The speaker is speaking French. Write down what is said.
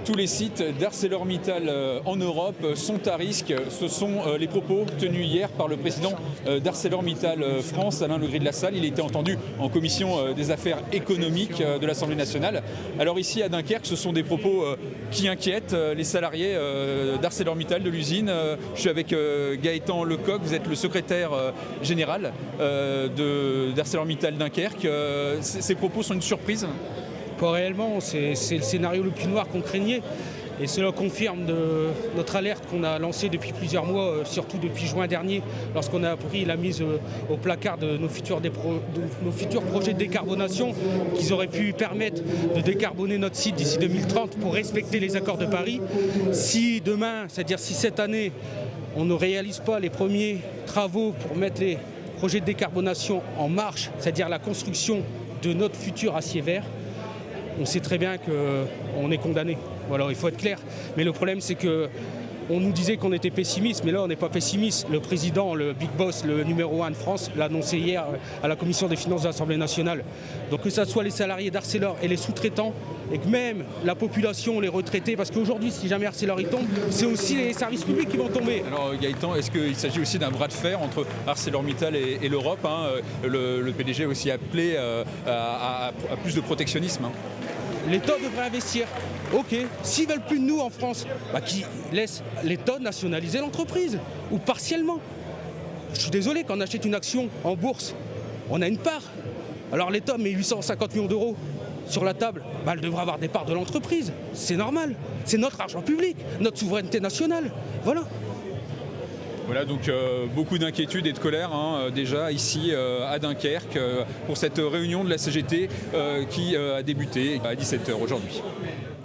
Tous les sites d'ArcelorMittal en Europe sont à risque. Ce sont les propos tenus hier par le président d'ArcelorMittal France, Alain Legris de la Salle. Il a été entendu en commission des affaires économiques de l'Assemblée nationale. Alors ici à Dunkerque, ce sont des propos qui inquiètent les salariés d'ArcelorMittal, de l'usine. Je suis avec Gaëtan Lecoq, vous êtes le secrétaire général d'ArcelorMittal Dunkerque. Ces propos sont une surprise ? Pas réellement, c'est le scénario le plus noir qu'on craignait. Et cela confirme notre alerte qu'on a lancée depuis plusieurs mois, surtout depuis juin dernier, lorsqu'on a appris la mise au placard de nos futurs projets de décarbonation, qu'ils auraient pu permettre de décarboner notre site d'ici 2030 pour respecter les accords de Paris. Si demain, c'est-à-dire si cette année, on ne réalise pas les premiers travaux pour mettre les projets de décarbonation en marche, c'est-à-dire la construction de notre futur acier vert, on sait très bien qu'on est condamné. Voilà, il faut être clair. Mais le problème, c'est que on nous disait qu'on était pessimiste, mais là, on n'est pas pessimiste. Le président, le big boss, le numéro 1 de France, l'a annoncé hier à la commission des finances de l'Assemblée nationale. Donc que ce soit les salariés d'Arcelor et les sous-traitants, et que même la population, les retraités, parce qu'aujourd'hui, si jamais Arcelor y tombe, c'est aussi les services publics qui vont tomber. Alors Gaëtan, est-ce qu'il s'agit aussi d'un bras de fer entre ArcelorMittal et l'Europe, hein? Le PDG a aussi appelé à plus de protectionnisme, hein. L'État devrait investir. Ok, s'ils veulent plus de nous en France, qu'ils laissent l'État nationaliser l'entreprise, ou partiellement. Je suis désolé, quand on achète une action en bourse, on a une part. Alors l'État met 850 millions d'euros sur la table, elle devrait avoir des parts de l'entreprise. C'est normal, c'est notre argent public, notre souveraineté nationale. Voilà. Voilà, donc beaucoup d'inquiétude et de colère déjà ici à Dunkerque pour cette réunion de la CGT qui a débuté à 17h aujourd'hui.